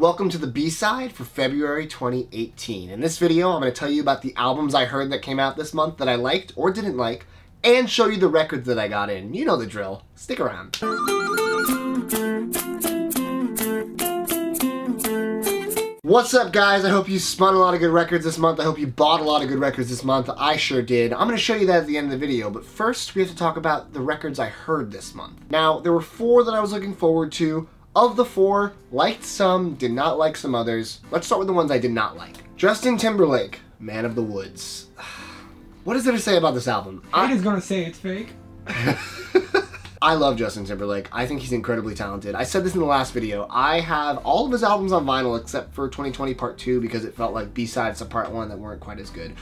Welcome to the B-side for February 2018. In this video, I'm going to tell you about the albums I heard that came out this month that I liked or didn't like, and show you the records that I got in. You know the drill. Stick around. What's up, guys? I hope you spun a lot of good records this month. I hope you bought a lot of good records this month. I sure did. I'm going to show you that at the end of the video, but first we have to talk about the records I heard this month. Now, there were 4 that I was looking forward to. Of the 4, liked some, did not like some others. Let's start with the ones I did not like. Justin Timberlake, Man of the Woods. What is there to say about this album? I was gonna say it's fake. I love Justin Timberlake. I think he's incredibly talented. I said this in the last video. I have all of his albums on vinyl except for 2020 Part 2 because it felt like B-sides to Part 1 that weren't quite as good.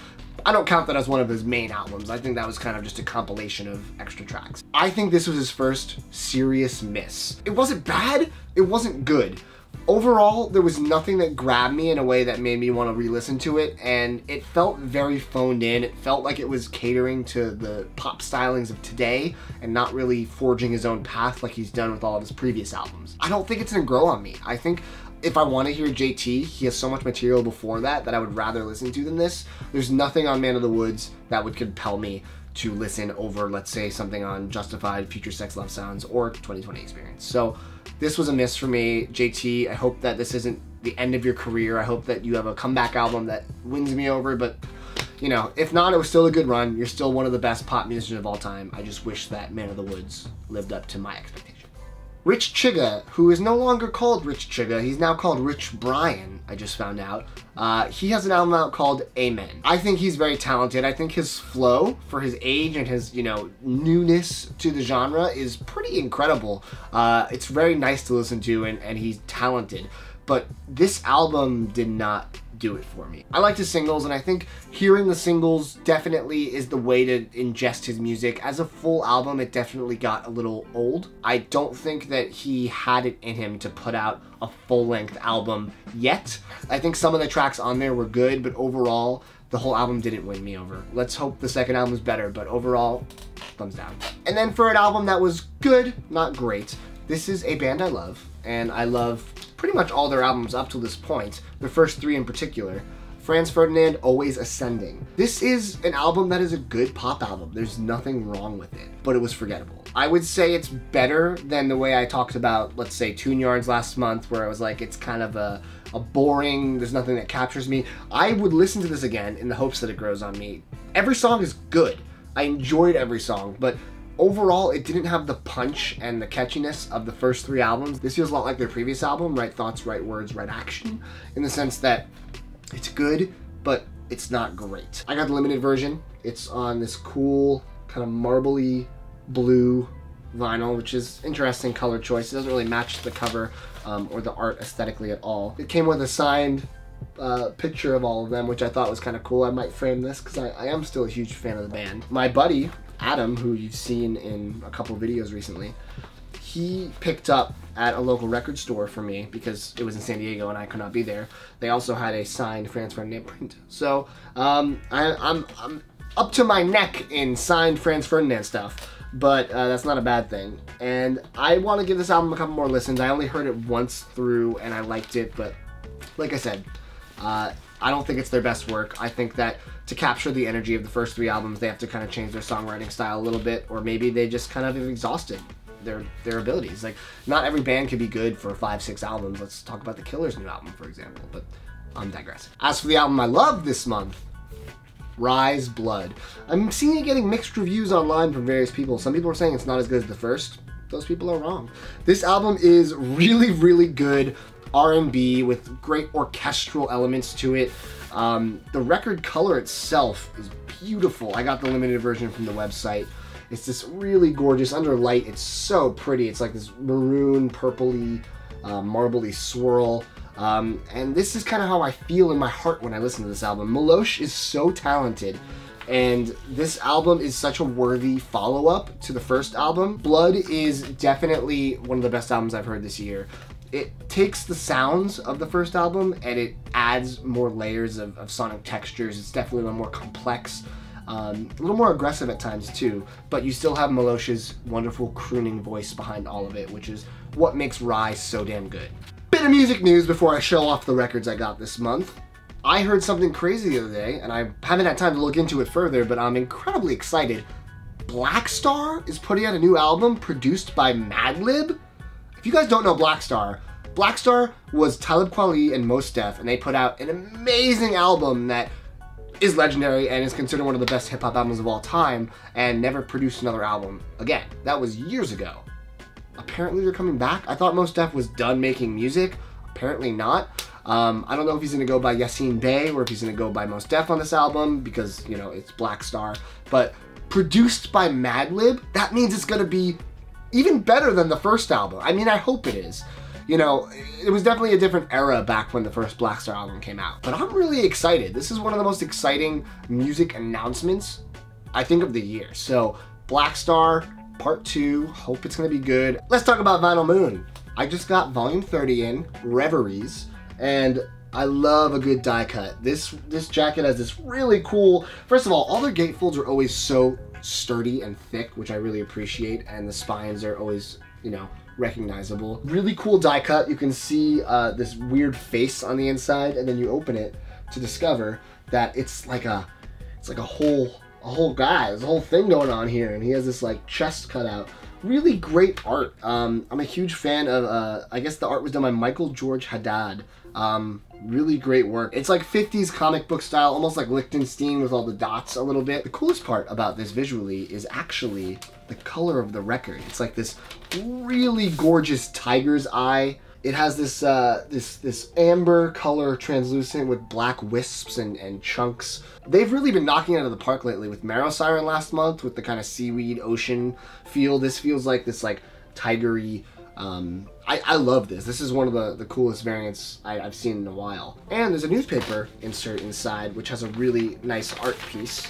I don't count that as one of his main albums. I think that was kind of just a compilation of extra tracks. I think this was his first serious miss. It wasn't bad, it wasn't good. Overall, there was nothing that grabbed me in a way that made me want to re-listen to it, and it felt very phoned in. It felt like it was catering to the pop stylings of today and not really forging his own path like he's done with all of his previous albums. I don't think it's gonna grow on me. I think if I want to hear JT, he has so much material before that I would rather listen to than this. There's nothing on Man of the Woods that would compel me to listen over, let's say, something on Justified, Future Sex Love Sounds, or 2020 Experience. So this was a miss for me. JT, I hope that this isn't the end of your career. I hope that you have a comeback album that wins me over, but you know, if not, it was still a good run. You're still one of the best pop musicians of all time. I just wish that Man of the Woods lived up to my expectations. Rich Chigga, who is no longer called Rich Chigga, he's now called Rich Brian, I just found out. He has an album out called Amen. I think he's very talented. I think his flow for his age and his, you know, newness to the genre is pretty incredible. It's very nice to listen to, and he's talented. But this album did not do it for me. I liked his singles, and I think hearing the singles definitely is the way to ingest his music. As a full album, it definitely got a little old. I don't think that he had it in him to put out a full-length album yet. I think some of the tracks on there were good, but overall, the whole album didn't win me over. Let's hope the second album is better, but overall, thumbs down. And then for an album that was good, not great, this is a band I love, and I love pretty much all their albums up to this point, the first 3 in particular. Franz Ferdinand, Always Ascending. This is an album that is a good pop album. There's nothing wrong with it, but it was forgettable. I would say it's better than the way I talked about, let's say, Tune Yards last month, where I was like, it's kind of a boring, there's nothing that captures me. I would listen to this again in the hopes that it grows on me. Every song is good. I enjoyed every song, but overall, it didn't have the punch and the catchiness of the first 3 albums. This feels a lot like their previous album, Right Thoughts, Right Words, Right Action, in the sense that it's good, but it's not great. I got the limited version. It's on this cool, kind of marbly blue vinyl, which is interesting color choice. It doesn't really match the cover or the art aesthetically at all. It came with a signed picture of all of them, which I thought was kind of cool. I might frame this because I am still a huge fan of the band. My buddy, Adam, who you've seen in a couple videos recently, he picked up at a local record store for me because it was in San Diego and I could not be there. They also had a signed Franz Ferdinand print. So I'm up to my neck in signed Franz Ferdinand stuff, but that's not a bad thing. And I want to give this album a couple more listens. I only heard it once through and I liked it, but like I said, I don't think it's their best work. I think that to capture the energy of the first 3 albums, they have to kind of change their songwriting style a little bit, or maybe they just kind of have exhausted their abilities. Like, not every band could be good for 5-6 albums. Let's talk about The Killer's new album, for example, but I'm digressing. As for the album I love this month, Rhye's Blood. I'm seeing it getting mixed reviews online from various people. Some people are saying it's not as good as the first. Those people are wrong. This album is really, really good R&B with great orchestral elements to it. The record color itself is beautiful. I got the limited version from the website. It's this really gorgeous, under light, it's so pretty. It's like this maroon, purpley, marbly swirl. And this is kind of how I feel in my heart when I listen to this album. Milosh is so talented, and this album is such a worthy follow-up to the first album. Blood is definitely one of the best albums I've heard this year. It takes the sounds of the first album and it adds more layers of sonic textures. It's definitely a little more complex. A little more aggressive at times too, but you still have Milosh's wonderful crooning voice behind all of it, which is what makes Rhye so damn good. Bit of music news before I show off the records I got this month. I heard something crazy the other day, and I haven't had time to look into it further, but I'm incredibly excited. Blackstar is putting out a new album produced by Madlib. If you guys don't know Blackstar was Talib Kweli and Mos Def, and they put out an amazing album that is legendary and is considered one of the best hip-hop albums of all time, and never produced another album again. That was years ago. Apparently they're coming back. I thought Mos Def was done making music. Apparently not. I don't know if he's gonna go by Yassine Bey or if he's gonna go by Mos Def on this album because, you know, it's Blackstar. But produced by Madlib, that means it's gonna be even better than the first album. I mean, I hope it is. You know, it was definitely a different era back when the first Blackstar album came out. But I'm really excited. This is one of the most exciting music announcements, I think, of the year. So, Blackstar Part 2, hope it's gonna be good. Let's talk about Vinyl Moon. I just got Volume 30 in, Reveries, and I love a good die cut. This jacket has this really cool, first of all their gatefolds are always so sturdy and thick, which I really appreciate, and the spines are always, you know, recognizable. Really cool die cut. You can see this weird face on the inside, and then you open it to discover that it's like a whole guy. There's a whole thing going on here, and he has this like chest cut out. Really great art. I'm a huge fan of, I guess the art was done by Michael George Haddad. Really great work. It's like 50s comic book style, almost like Lichtenstein with all the dots a little bit. The coolest part about this visually is actually the color of the record. It's like this really gorgeous tiger's eye. It has this this amber color translucent with black wisps and chunks. They've really been knocking it out of the park lately with Marrow Siren last month with the kind of seaweed ocean feel. This feels like this like tigery. I love this. This is one of the coolest variants I've seen in a while. And there's a newspaper insert inside which has a really nice art piece.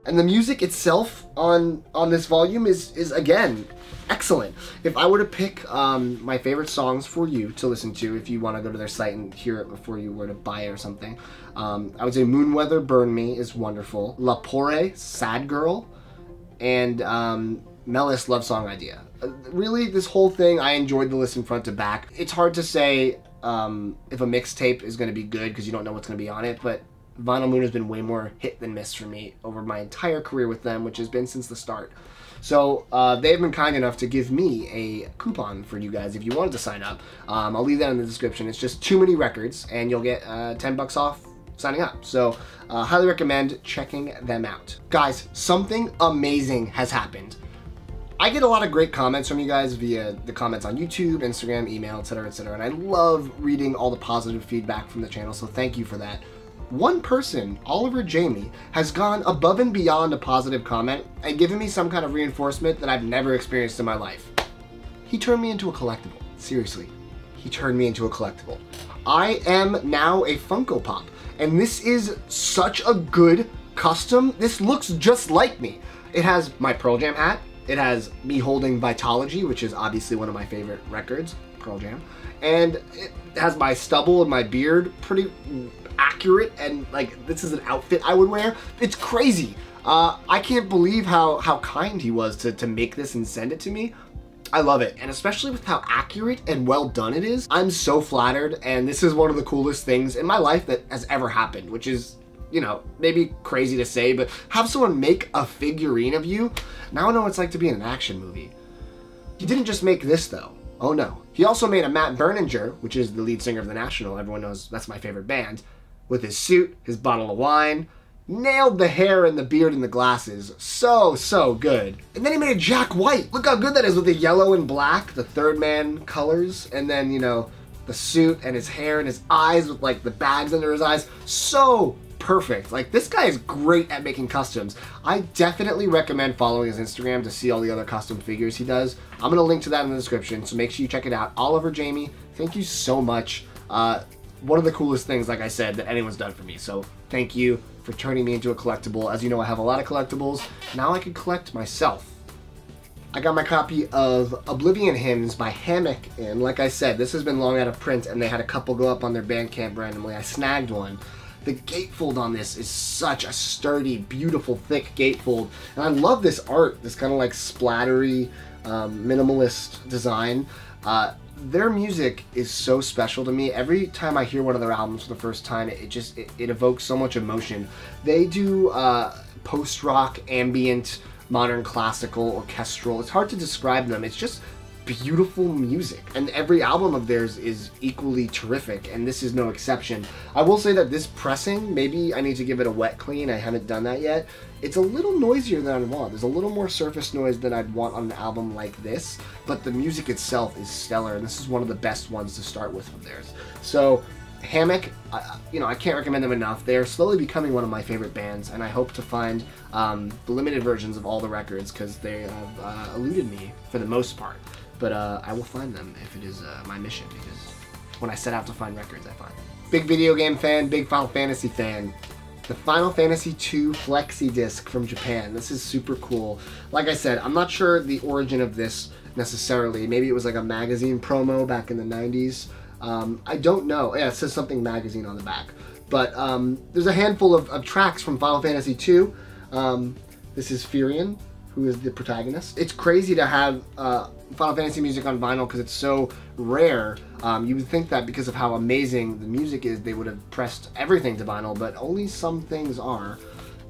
And the music itself on this volume is again excellent. If I were to pick my favorite songs for you to listen to, if you want to go to their site and hear it before you were to buy it or something, I would say Moonweather Burn Me is wonderful. La Porre, Sad Girl, and Melis Love Song Idea. Really, this whole thing, I enjoyed the listen front to back. It's hard to say if a mixtape is going to be good because you don't know what's going to be on it, but Vinyl Moon has been way more hit than miss for me over my entire career with them, which has been since the start. So they've been kind enough to give me a coupon for you guys if you wanted to sign up. I'll leave that in the description. It's just too many records, and you'll get 10 bucks off signing up. So highly recommend checking them out. Guys, something amazing has happened. I get a lot of great comments from you guys via the comments on YouTube, Instagram, email, etc., and I love reading all the positive feedback from the channel, so thank you for that. One person, Oliver Jaime, has gone above and beyond a positive comment and given me some kind of reinforcement that I've never experienced in my life. He turned me into a collectible. Seriously, he turned me into a collectible. I am now a Funko Pop, and this is such a good custom. This looks just like me. It has my Pearl Jam hat. It has me holding Vitology, which is obviously one of my favorite records, Pearl Jam. And it has my stubble and my beard, pretty accurate, and like this is an outfit I would wear. It's crazy. I can't believe how kind he was to make this and send it to me. I love it, and especially with how accurate and well done it is. I'm so flattered, and this is one of the coolest things in my life that has ever happened, which is, you know, maybe crazy to say, but have someone make a figurine of you. Now I know what it's like to be in an action movie. He didn't just make this though. Oh no. He also made a Matt Berninger, which is the lead singer of The National. Everyone knows that's my favorite band. With his suit, his bottle of wine. Nailed the hair and the beard and the glasses. So good. And then he made a Jack White. Look how good that is with the yellow and black, the Third Man colors. And then, you know, the suit and his hair and his eyes with like the bags under his eyes. So perfect. Like, this guy is great at making customs. I definitely recommend following his Instagram to see all the other custom figures he does. I'm gonna link to that in the description, so make sure you check it out. Oliver Jaime, thank you so much. One of the coolest things, like I said, that anyone's done for me. So thank you for turning me into a collectible. As you know, I have a lot of collectibles. Now I can collect myself. I got my copy of Oblivion Hymns by Hammock in. Like I said, this has been long out of print, and they had a couple go up on their Bandcamp randomly. I snagged one. The gatefold on this is such a sturdy, beautiful, thick gatefold. And I love this art, this kind of like splattery, minimalist design. Their music is so special to me. Every time I hear one of their albums for the first time, it evokes so much emotion. They do post-rock, ambient, modern classical, orchestral. It's hard to describe them. It's just beautiful music, and every album of theirs is equally terrific, and this is no exception. I will say that this pressing, maybe I need to give it a wet clean. I haven't done that yet. It's a little noisier than I want. There's a little more surface noise than I'd want on an album like this, but the music itself is stellar, and this is one of the best ones to start with of theirs. So Hammock, you know, I can't recommend them enough. They are slowly becoming one of my favorite bands, and I hope to find the limited versions of all the records, because they have eluded me for the most part. But I will find them if it is my mission, because when I set out to find records, I find them. Big video game fan, big Final Fantasy fan. The Final Fantasy II Flexidisc from Japan. This is super cool. Like I said, I'm not sure the origin of this necessarily. Maybe it was like a magazine promo back in the 90s. I don't know. Yeah, it says something magazine on the back. But there's a handful of tracks from Final Fantasy II. This is Ferdinand, who is the protagonist. It's crazy to have Final Fantasy music on vinyl because it's so rare. You would think that because of how amazing the music is, they would have pressed everything to vinyl, but only some things are.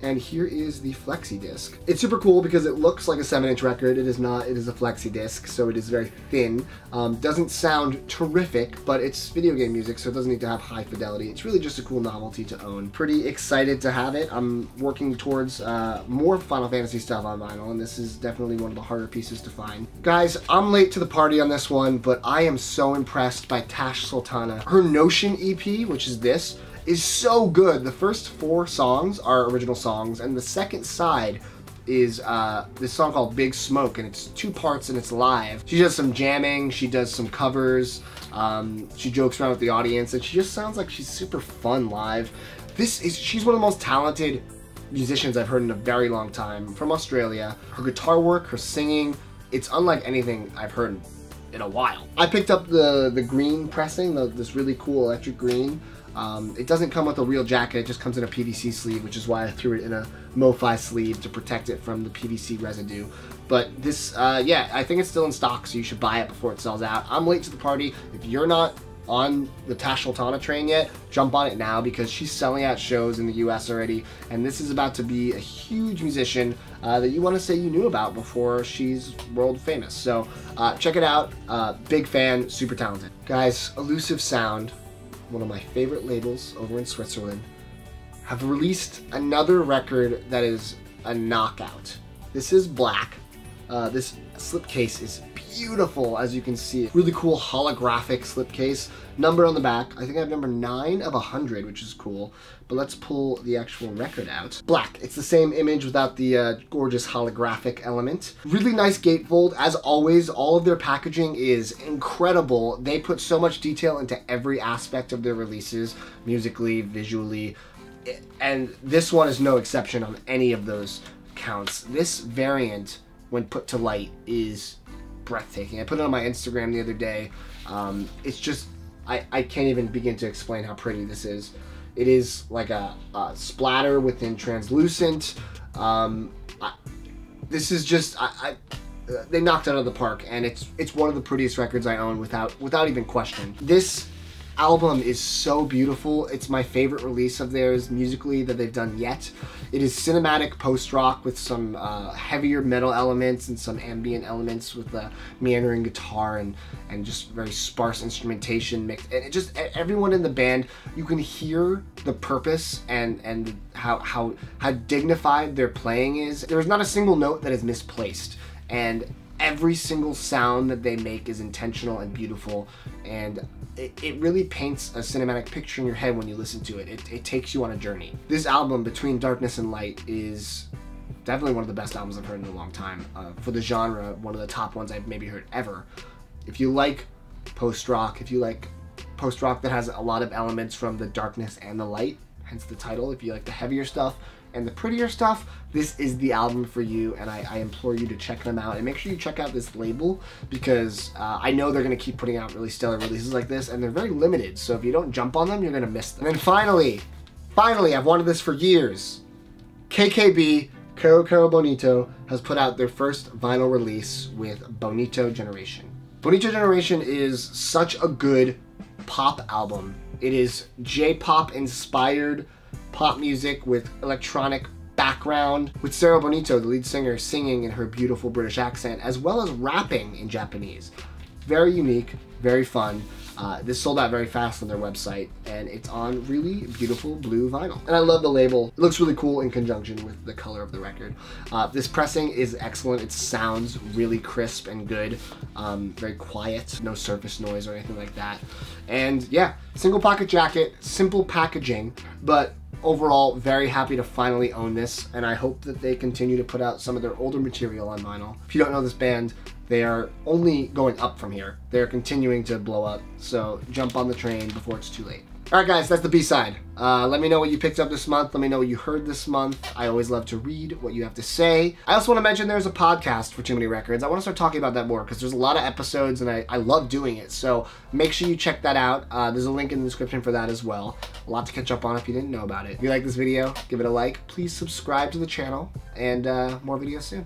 And here is the Flexi disc. It's super cool because it looks like a 7-inch record. It is not. It is a Flexi disc, so it is very thin. Doesn't sound terrific, but it's video game music, so it doesn't need to have high fidelity. It's really just a cool novelty to own. Pretty excited to have it. I'm working towards more Final Fantasy stuff on vinyl, and this is definitely one of the harder pieces to find. Guys, I'm late to the party on this one, but I am so impressed by Tash Sultana. Her Notion EP, which is this, is so good. The first 4 songs are original songs, and the second side is this song called Big Smoke, and it's 2 parts and it's live. She does some jamming, she does some covers, she jokes around with the audience, and she just sounds like she's super fun live. She's one of the most talented musicians I've heard in a very long time, from Australia. Her guitar work, her singing, it's unlike anything I've heard in a while. I picked up the green pressing, this really cool electric green. It doesn't come with a real jacket, it just comes in a PVC sleeve, which is why I threw it in a MoFi sleeve to protect it from the PVC residue. But this, yeah, I think it's still in stock, so you should buy it before it sells out. I'm late to the party. If you're not on the Tash Sultana train yet, jump on it now, because she's selling out shows in the US already, and this is about to be a huge musician that you want to say you knew about before she's world famous. So check it out. Big fan, super talented. Guys, Elusive Sound, one of my favorite labels over in Switzerland, have released another record that is a knockout. This is Blak. This slipcase is beautiful, as you can see. Really cool holographic slipcase. Number on the back. I think I have number 9 of 100, which is cool. But let's pull the actual record out. Blak. It's the same image without the gorgeous holographic element. Really nice gatefold. As always, all of their packaging is incredible. They put so much detail into every aspect of their releases, musically, visually, and this one is no exception on any of those counts. This variant, when put to light, is breathtaking. I put it on my Instagram the other day. It's just, I can't even begin to explain how pretty this is. It is like a splatter within translucent. This is just, they knocked it out of the park, and it's one of the prettiest records I own without even question. This album is so beautiful. It's my favorite release of theirs musically that they've done yet. It is cinematic post-rock with some heavier metal elements and some ambient elements with the meandering guitar and just very sparse instrumentation mixed. And it just, everyone in the band, you can hear the purpose and how dignified their playing is. There's not a single note that is misplaced, and every single sound that they make is intentional and beautiful, and it really paints a cinematic picture in your head when you listen to it. It takes you on a journey. This album, Between Darkness and Light, is definitely one of the best albums I've heard in a long time. For the genre, one of the top ones I've maybe heard ever. If you like post-rock, if you like post-rock that has a lot of elements from the darkness and the light, hence the title, if you like the heavier stuff and the prettier stuff, this is the album for you, and I implore you to check them out. And make sure you check out this label, because I know they're going to keep putting out really stellar releases like this, and they're very limited, so if you don't jump on them, you're going to miss them. And then finally, I've wanted this for years, KKB Kero Bonito has put out their first vinyl release with Bonito Generation. Bonito Generation is such a good pop album. It is J-pop inspired pop music with electronic background, with Sarah Bonito, the lead singer, singing in her beautiful British accent, as well as rapping in Japanese. Very unique, very fun. This sold out very fast on their website, and it's on really beautiful blue vinyl. And I love the label. It looks really cool in conjunction with the color of the record. This pressing is excellent. It sounds really crisp and good. Very quiet, no surface noise or anything like that. And yeah, single pocket jacket, simple packaging, but overall very happy to finally own this, and I hope that they continue to put out some of their older material on vinyl. If you don't know this band, they are only going up from here. They're continuing to blow up, so jump on the train before it's too late. Alright guys, that's the B-side. Let me know what you picked up this month. Let me know what you heard this month. I always love to read what you have to say. I also want to mention there's a podcast for Too Many Records. I want to start talking about that more because there's a lot of episodes and I love doing it. So make sure you check that out. There's a link in the description for that as well. A lot to catch up on if you didn't know about it. If you like this video, give it a like. Please subscribe to the channel, and more videos soon.